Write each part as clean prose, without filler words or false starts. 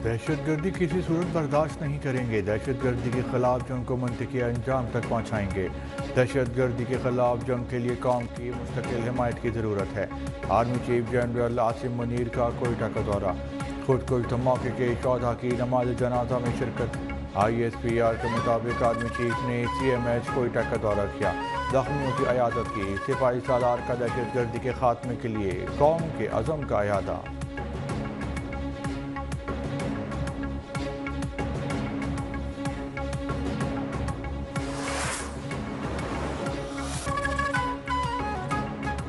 دہشت گردی کسی صورت برداشت نہیں کریں گے، دہشت گردی کے خلاف جنگ کو منطقی انجام تک پہنچائیں گے۔ دہشت گردی کے خلاف جنگ کے لیے قوم کی مستقل حمایت کی ضرورت ہے۔ Army chief general Asim Munir کا کوئٹہ کا دورہ، خود کش دھماکے کے شہداء کی نماز جنازہ میں شرکت۔ آئی ایس پی آر کے مطابق آرمی چیف نے سی ایم ایچ کوئٹہ کا دورہ کیا، زخمیوں کی عیادت کی۔ سپاہی سالار کا دہشت گردی کے خاتمے کے لیے قوم کے عزم کا اعادہ۔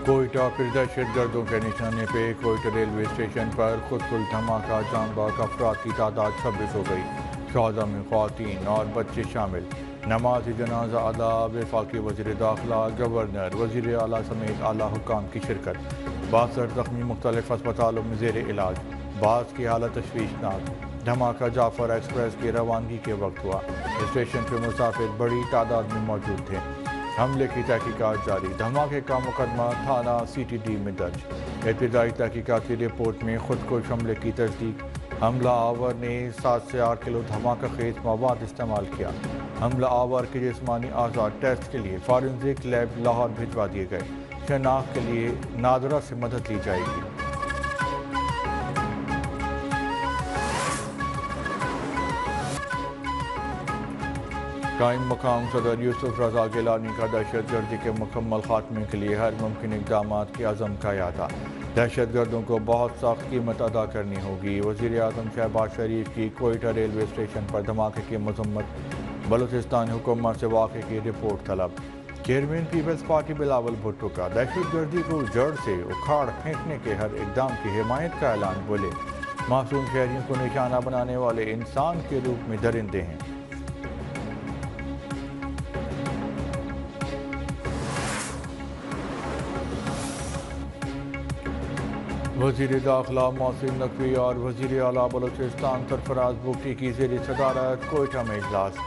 کوئٹہ پھر دہشت گردوں کے نشانے پہ، کوئٹہ ریلوے اسٹیشن پر خود کش دھماکہ، جاں بحق افراد کی تعداد 26 ہو گئی، شہداء میں خواتین اور بچے شامل۔ نماز جنازہ ادا، وفاقی وزیر داخلہ، گورنر، وزیر اعلیٰ سمیت اعلیٰ حکام کی شرکت۔ 62 زخمی مختلف اسپتالوں میں زیر علاج، بعض کی حالت تشویشناک۔ دھماکہ جعفر ایکسپریس کی روانگی کے وقت ہوا، اسٹیشن پہ مسافر بڑی تعداد میں موجود تھے۔ حملے کی تحقیقات جاری، دھماکے کا مقدمہ تھانہ سی ٹی ڈی میں درج۔ ابتدائی تحقیقاتی رپورٹ میں خود کش حملے کی تصدیق۔ حملہ آور نے 7 سے 8 کلو دھماکہ خیز مواد استعمال کیا۔ حملہ آور کے جسمانی اعضاء ٹیسٹ کے لیے فارنزک لیب لاہور بھجوا دیے گئے، شناخت کے لیے نادرہ سے مدد لی جائے گی۔ قائم مقام صدر یوسف رضا گیلانی کا دہشت گردی کے مکمل خاتمے کے لیے ہر ممکن اقدامات کے عزم کا اعادہ۔ دہشت گردوں کو بہت سخت قیمت ادا کرنی ہوگی۔ وزیر اعظم شہباز شریف کی کوئٹہ ریلوے اسٹیشن پر دھماکے کی مذمت، بلوچستان حکومت سے واقعے کی رپورٹ طلب۔ چیئرمین پیپلز پارٹی بلاول بھٹو کا دہشت گردی کو جڑ سے اکھاڑ پھینکنے کے ہر اقدام کی حمایت کا اعلان، بولے معصوم شہریوں کو نشانہ بنانے والے انسان کے روپ میں درندے ہیں۔ وزیر داخلہ محسن نقوی اور وزیر اعلیٰ بلوچستان سرفراز بگٹی کی زیر صدارت کوئٹہ میں اجلاس،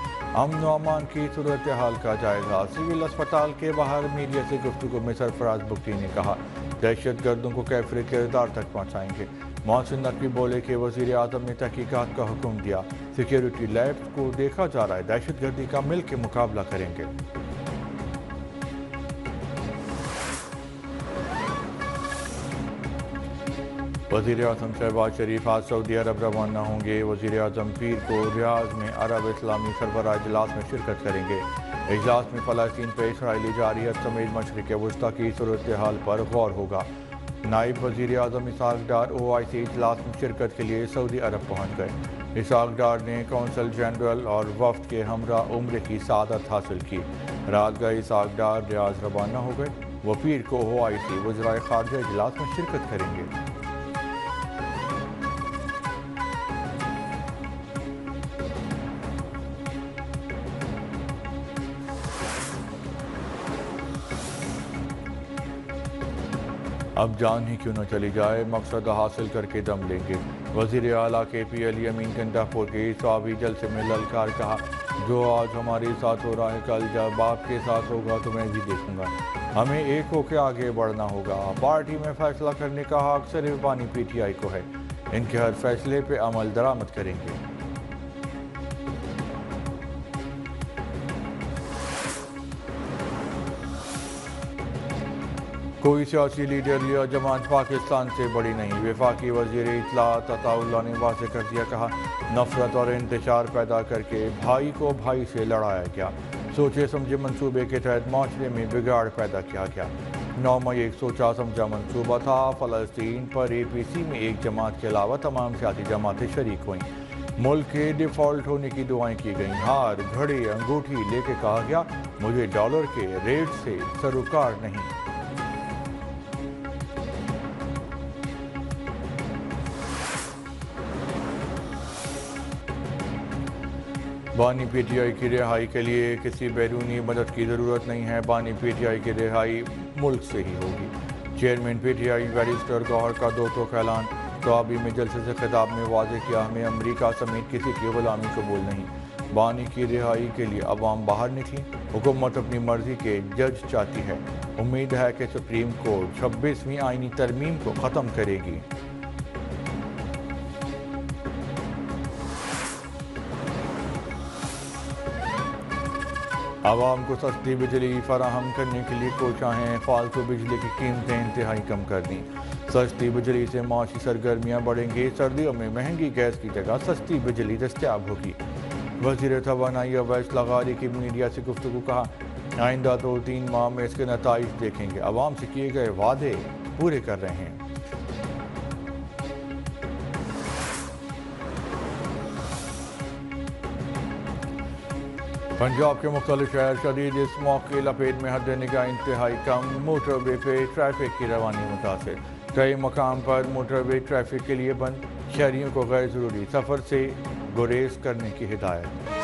امن و امان کی صورتحال کا جائزہ۔ سول اسپتال کے باہر میڈیا سے گفتگو میں سرفراز بگٹی نے کہا دہشت گردوں کو کیفر کردار تک پہنچائیں گے۔ محسن نقوی بولے کہ وزیر اعظم نے تحقیقات کا حکم دیا، سیکیورٹی لیبز کو دیکھا جا رہا ہے، دہشت گردی کا مل کے مقابلہ کریں گے۔ وزیر اعظم شہباز شریف آج سعودی عرب روانہ ہوں گے۔ وزیر اعظم پیر کو ریاض میں عرب اسلامی سربراہ اجلاس میں شرکت کریں گے۔ اجلاس میں فلسطین پہ اسرائیلی جارحیت سمیت مشرق وسطیٰ کی صورتحال پر غور ہوگا۔ نائب وزیر اعظم اسحاق ڈار OIC اجلاس میں شرکت کے لیے سعودی عرب پہنچ گئے۔ اسحاق ڈار نے کونسل جنرل اور وفد کے ہمراہ عمرے کی سعادت حاصل کی۔ رات گئے اسحاق ڈار ریاض روانہ ہو گئے۔ وہ پیر کو OIC وزرائے خارجہ اجلاس میں شرکت کریں گے۔ اب جان ہی کیوں نہ چلی جائے، مقصد حاصل کر کے دم لیں گے۔ وزیر اعلیٰ KP علی امین گنڈا پور کے سوابی جلسے میں للکار، کہا جو آج ہمارے ساتھ ہو رہا ہے کل جب آپ کے ساتھ ہوگا تو میں بھی دیکھوں گا۔ ہمیں ایک ہو کے آگے بڑھنا ہوگا۔ پارٹی میں فیصلہ کرنے کا حق صرف بانی PTI کو ہے، ان کے ہر فیصلے پہ عمل درآمد کریں گے۔ کوئی سیاسی لیڈر یا جماعت پاکستان سے بڑی نہیں، وفاقی وزیر اطلاعات عطا اللہ نے واضح کر دیا، کہا نفرت اور انتشار پیدا کر کے بھائی کو بھائی سے لڑایا گیا، سوچے سمجھے منصوبے کے تحت معاشرے میں بگاڑ پیدا کیا گیا۔ 9 مئی ایک سوچا سمجھا منصوبہ تھا، فلسطین پر APC میں ایک جماعت کے علاوہ تمام سیاسی جماعتیں شریک ہوئیں، ملک کے ڈیفالٹ ہونے کی دعائیں کی گئیں، ہار گھڑی انگوٹھی لے کے کہا گیا مجھے ڈالر کے ریٹ سے سروکار نہیں۔ بانی PTI کی رہائی کے لیے کسی بیرونی مدد کی ضرورت نہیں ہے، بانی PTI کی رہائی ملک سے ہی ہوگی۔ چیئرمین PTI بیرسٹر گوہر کا دو ٹوک اعلان، توابی میں جلسے سے خطاب میں واضح کیا ہمیں امریکہ سمیت کسی کی غلامی قبول نہیں، بانی کی رہائی کے لیے عوام باہر نکلی، حکومت اپنی مرضی کے جج چاہتی ہے، امید ہے کہ سپریم کورٹ 26ویں آئینی ترمیم کو ختم کرے گی۔ عوام کو سستی بجلی فراہم کرنے کے لیے کوشاں فالتو بجلی کی قیمتیں انتہائی کم کر دیں۔ سستی بجلی سے معاشی سرگرمیاں بڑھیں گی، سردیوں میں مہنگی گیس کی جگہ سستی بجلی دستیاب ہوگی۔ وزیر توانائی اویس لغاری کی میڈیا سے گفتگو، کہا آئندہ 2-3 ماہ میں اس کے نتائج دیکھیں گے، عوام سے کیے گئے وعدے پورے کر رہے ہیں۔ پنجاب کے مختلف شہر شدید اسموگ کی لپیٹ میں، حد نگاہ انتہائی کم، موٹر وے پہ ٹریفک کی روانی متاثر، کئی مقام پر موٹر وے ٹریفک کے لیے بند، شہریوں کو غیر ضروری سفر سے گریز کرنے کی ہدایت۔